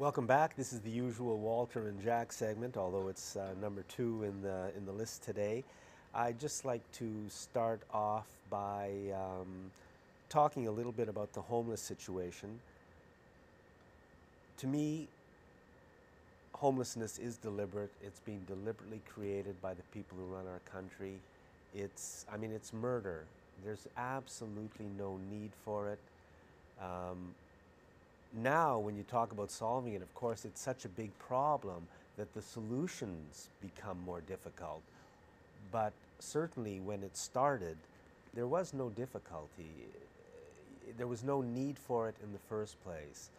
Welcome back. This is the usual Walter and Jack segment, although it's number 2 in the list today. I'd just like to start off by talking a little bit about the homeless situation. To me, homelessness is deliberate. It's being deliberately created by the people who run our country. It's murder. There's absolutely no need for it. Now, when you talk about solving it, of course, it's such a big problem that the solutions become more difficult. But certainly when it started, there was no difficulty. There was no need for it in the first place.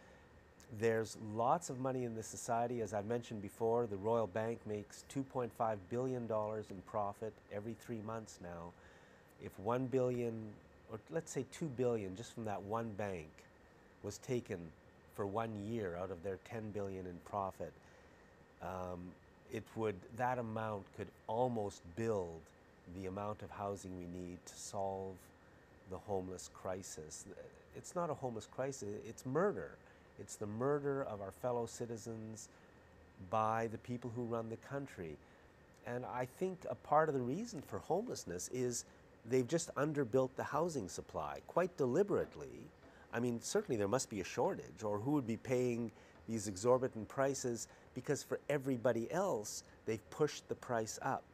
There's lots of money in this society. As I mentioned before, the Royal Bank makes $2.5 billion in profit every 3 months now. If 1 billion, or let's say 2 billion, just from that one bank, was taken for 1 year out of their 10 billion in profit, that amount could almost build the amount of housing we need to solve the homeless crisis. It's not a homeless crisis, it's murder. It's the murder of our fellow citizens by the people who run the country. And I think a part of the reason for homelessness is they've just underbuilt the housing supply quite deliberately. I mean, certainly there must be a shortage, or who would be paying these exorbitant prices, because for everybody else, they've pushed the price up.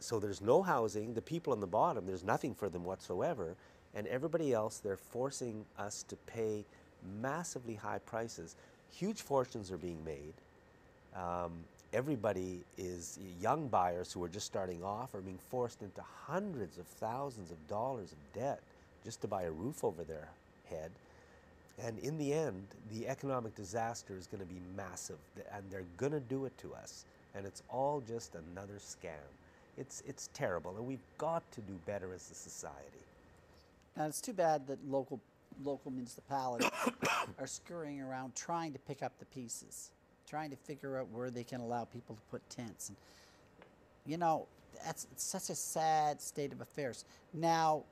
So there's no housing, the people on the bottom, there's nothing for them whatsoever, and everybody else, they're forcing us to pay massively high prices. Huge fortunes are being made. Everybody is, young buyers who are just starting off are being forced into hundreds of thousands of dollars of debt just to buy a roof over their head. And in the end, the economic disaster is going to be massive, and they're going to do it to us. And it's all just another scam. It's terrible, and we've got to do better as a society. And it's too bad that local municipalities are scurrying around trying to pick up the pieces, trying to figure out where they can allow people to put tents. And, you know, it's such a sad state of affairs. Now,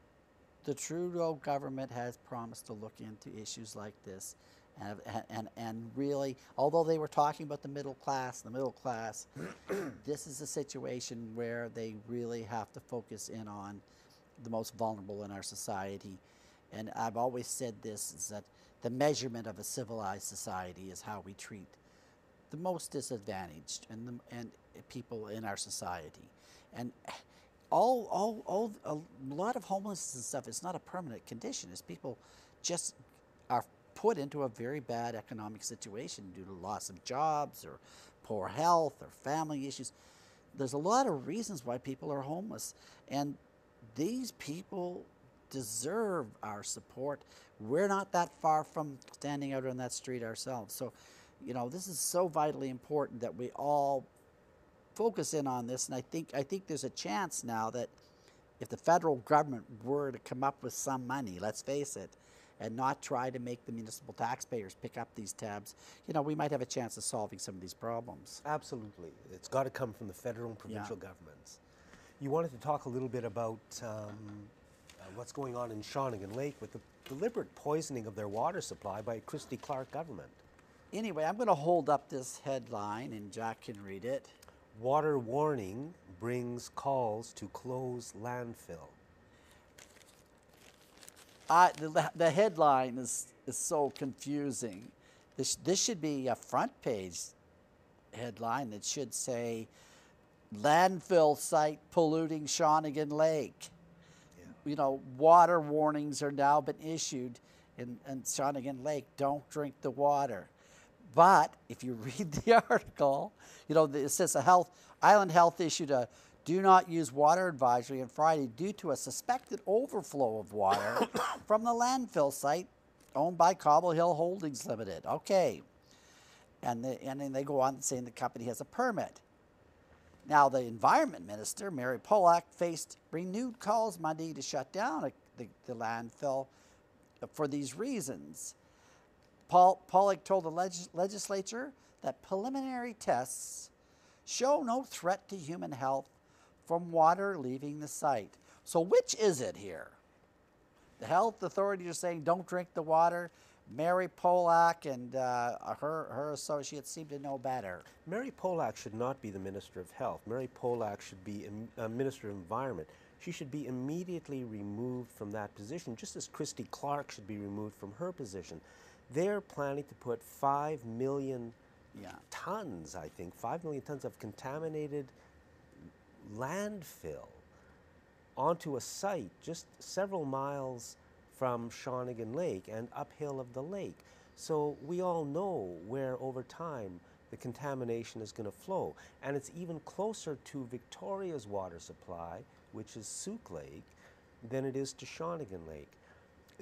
the Trudeau government has promised to look into issues like this, and really, although they were talking about the middle class, this is a situation where they really have to focus in on the most vulnerable in our society. And I've always said this, is that the measurement of a civilized society is how we treat the most disadvantaged and people in our society. And a lot of homelessness and stuff is not a permanent condition. It's people just are put into a very bad economic situation due to loss of jobs or poor health or family issues. There's a lot of reasons why people are homeless, and these people deserve our support. We're not that far from standing out on that street ourselves. So, you know, this is so vitally important that we all focus in on this, and I think there's a chance now that if the federal government were to come up with some money, let's face it, and not try to make the municipal taxpayers pick up these tabs, you know, we might have a chance of solving some of these problems. Absolutely. It's got to come from the federal and provincial governments. You wanted to talk a little bit about what's going on in Shawnigan Lake with the deliberate poisoning of their water supply by a Christy Clark government. Anyway, I'm going to hold up this headline and Jack can read it. Water warning brings calls to close landfill. The headline is so confusing. This should be a front page headline that should say, landfill site polluting Shawnigan Lake. Yeah. You know, water warnings are now been issued in Shawnigan Lake. Don't drink the water. But if you read the article, you know, it says Island Health issued a do not use water advisory on Friday due to a suspected overflow of water from the landfill site owned by Cobble Hill Holdings Limited. Okay. And then they go on saying the company has a permit. Now, the Environment Minister, Mary Pollack, faced renewed calls Monday to shut down the landfill for these reasons. Pollack told the legislature that preliminary tests show no threat to human health from water leaving the site. So which is it here? The health authorities are saying don't drink the water, Mary Polak and her associates seem to know better. Mary Polak should not be the Minister of Health. Mary Polak should be a Minister of Environment. She should be immediately removed from that position, just as Christy Clark should be removed from her position. They're planning to put 5 million tons, I think, 5 million tons of contaminated landfill onto a site just several miles from Shawnigan Lake and uphill of the lake. So we all know where over time the contamination is going to flow. And it's even closer to Victoria's water supply, which is Souk Lake, than it is to Shawnigan Lake.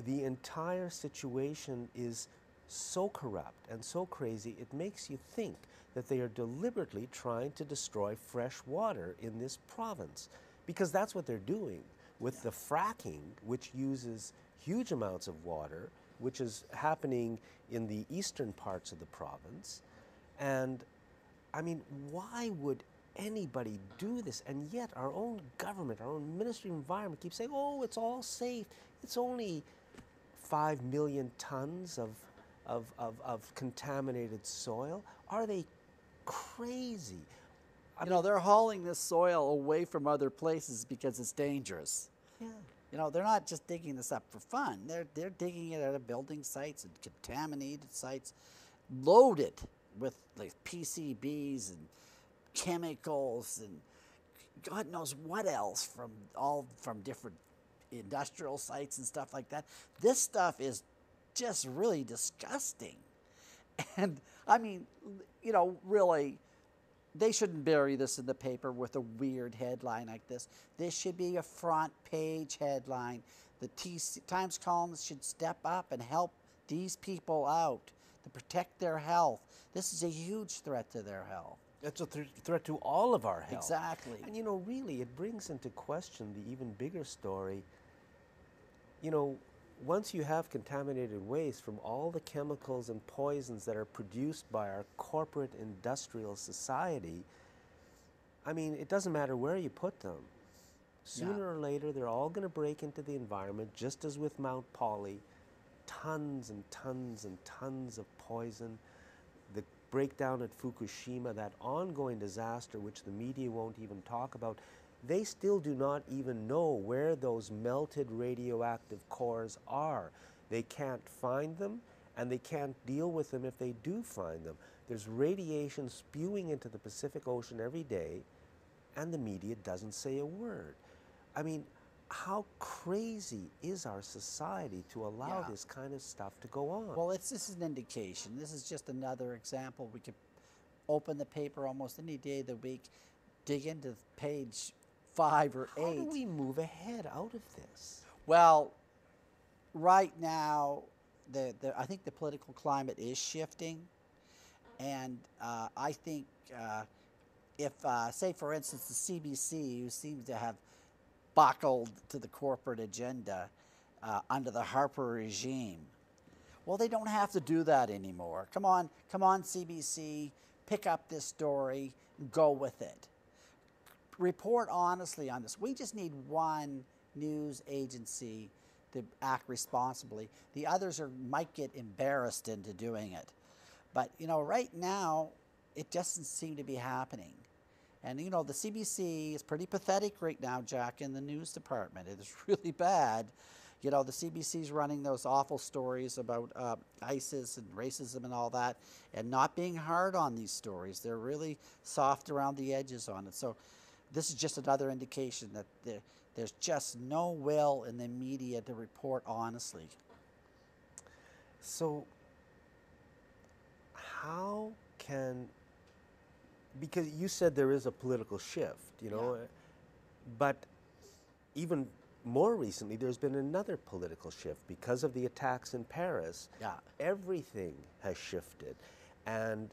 The entire situation is so corrupt and so crazy, it makes you think that they are deliberately trying to destroy fresh water in this province, because that's what they're doing with the fracking, which uses huge amounts of water, which is happening in the eastern parts of the province. And I mean, why would anybody do this? And yet our own government, our own Ministry of Environment keeps saying, oh, it's all safe. It's only 5 million tons of contaminated soil. Are they crazy? You know, they're hauling this soil away from other places because it's dangerous. Yeah. You know, they're not just digging this up for fun. They're digging it out of building sites and contaminated sites, loaded with like PCBs and chemicals and God knows what else from different industrial sites and stuff like that. This stuff is just really disgusting. And I mean, you know, really, they shouldn't bury this in the paper with a weird headline like this. This should be a front page headline. The Times columnists should step up and help these people out to protect their health. This is a huge threat to their health. It's a threat to all of our health. Exactly. And you know, really, it brings into question the even bigger story. You know, once you have contaminated waste from all the chemicals and poisons that are produced by our corporate industrial society, I mean, it doesn't matter where you put them. Sooner or later, they're all going to break into the environment, just as with Mount Poly. Tons and tons and tons of poison. The breakdown at Fukushima, that ongoing disaster which the media won't even talk about, they still do not even know where those melted radioactive cores are. They can't find them, and they can't deal with them if they do find them. There's radiation spewing into the Pacific Ocean every day, and the media doesn't say a word. I mean, how crazy is our society to allow this kind of stuff to go on? Well, this is an indication. This is just another example. We could open the paper almost any day of the week, dig into page 5 or 8. How do we move ahead out of this? Well, right now, I think the political climate is shifting, and I think if, say, for instance, the CBC, who seems to have buckled to the corporate agenda under the Harper regime, well, they don't have to do that anymore. Come on, CBC, pick up this story, go with it. Report honestly on this. We just need one news agency to act responsibly. The others might get embarrassed into doing it. But, you know, right now, it doesn't seem to be happening. And, you know, the CBC is pretty pathetic right now, Jack, in the news department. It is really bad. You know, the CBC's running those awful stories about ISIS and racism and all that, and not being hard on these stories. They're really soft around the edges on it. So this is just another indication that there's just no will in the media to report honestly. So how can, because you said there is a political shift, you know, but even more recently there's been another political shift because of the attacks in Paris. Everything has shifted, and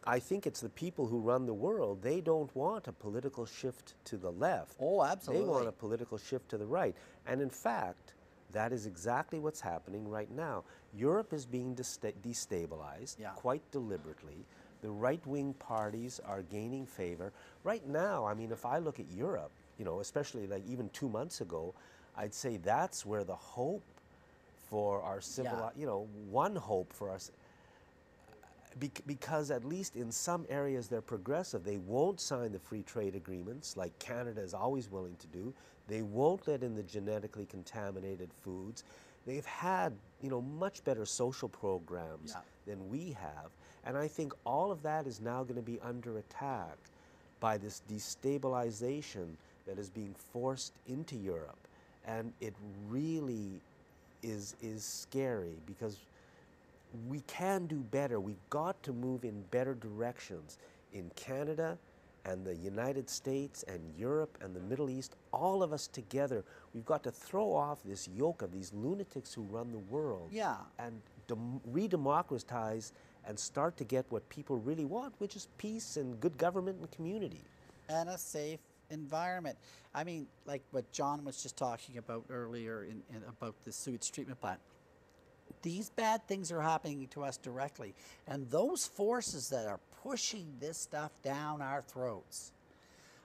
I think it's the people who run the world. They don't want a political shift to the left. Oh, absolutely. They want a political shift to the right. And in fact, that is exactly what's happening right now. Europe is being destabilized quite deliberately. The right-wing parties are gaining favor. Right now, I mean, if I look at Europe, you know, especially like even 2 months ago, I'd say that's where the hope for our civil, you know, one hope for us. Because at least in some areas they're progressive. They won't sign the free trade agreements like Canada is always willing to do. They won't let in the genetically contaminated foods. They've had, you know, much better social programs than we have. And I think all of that is now going to be under attack by this destabilization that is being forced into Europe. And it really is scary, because we can do better. We've got to move in better directions in Canada and the United States and Europe and the Middle East, all of us together. We've got to throw off this yoke of these lunatics who run the world and re-democratize and start to get what people really want, which is peace and good government and community. And a safe environment. I mean, like what John was just talking about earlier about the sewage treatment plant. These bad things are happening to us directly. And those forces that are pushing this stuff down our throats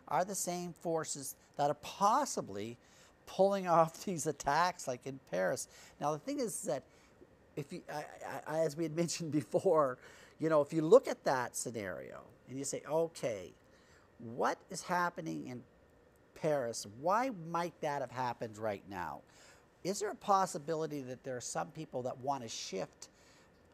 are the same forces that are possibly pulling off these attacks like in Paris. Now, the thing is that, if you, as we had mentioned before, you know, if you look at that scenario and you say, okay, what is happening in Paris? Why might that have happened right now? Is there a possibility that there are some people that want to shift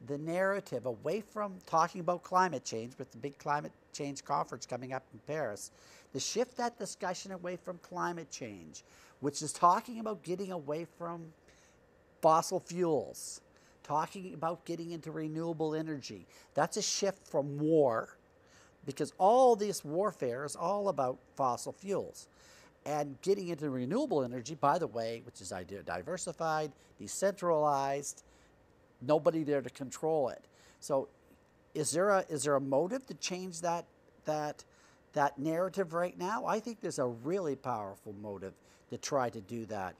the narrative away from talking about climate change, with the big climate change conference coming up in Paris, to shift that discussion away from climate change, which is talking about getting away from fossil fuels, talking about getting into renewable energy? That's a shift from war, because all this warfare is all about fossil fuels. And getting into renewable energy, by the way, which is diversified, decentralized, nobody there to control it. So is there a motive to change that narrative right now? I think there's a really powerful motive to try to do that,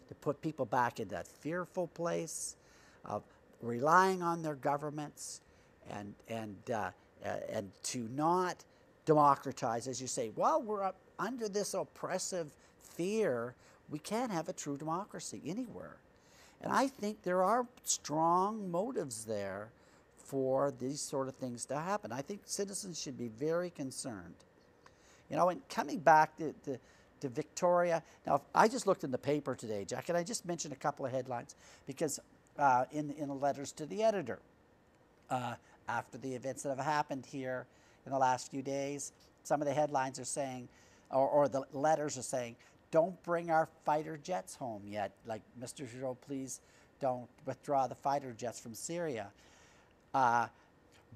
to put people back in that fearful place of relying on their governments and to not democratize, as you say. Well, we're up under this oppressive fear, we can't have a true democracy anywhere. And I think there are strong motives there for these sort of things to happen. I think citizens should be very concerned. You know, and coming back to Victoria, now I just looked in the paper today, Jack, and I just mentioned a couple of headlines, because in the letters to the editor, after the events that have happened here in the last few days, some of the headlines are saying, or the letters are saying, don't bring our fighter jets home yet. Like, Mr. Trudeau, please don't withdraw the fighter jets from Syria.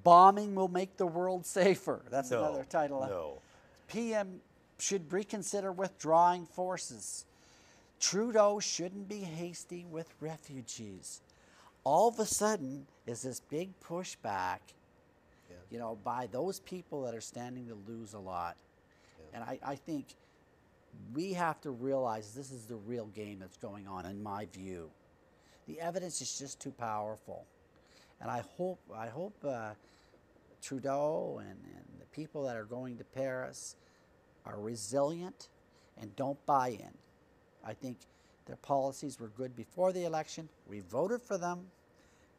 Bombing will make the world safer. That's another title. No. PM should reconsider withdrawing forces. Trudeau shouldn't be hasty with refugees. All of a sudden is this big pushback, you know, by those people that are standing to lose a lot. And I think we have to realize this is the real game that's going on, in my view. The evidence is just too powerful. And I hope Trudeau and the people that are going to Paris are resilient and don't buy in. I think their policies were good before the election. We voted for them.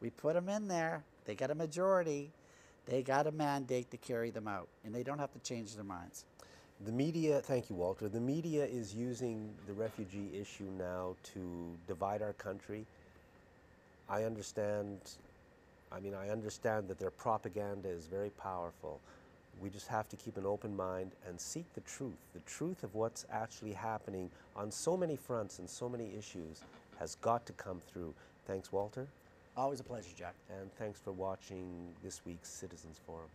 We put them in there. They got a majority. They got a mandate to carry them out, and they don't have to change their minds. The media, thank you, Walter, the media is using the refugee issue now to divide our country. I understand that their propaganda is very powerful. We just have to keep an open mind and seek the truth of what's actually happening on so many fronts and so many issues has got to come through. Thanks, Walter. Always a pleasure, Jack. And thanks for watching this week's Citizens Forum.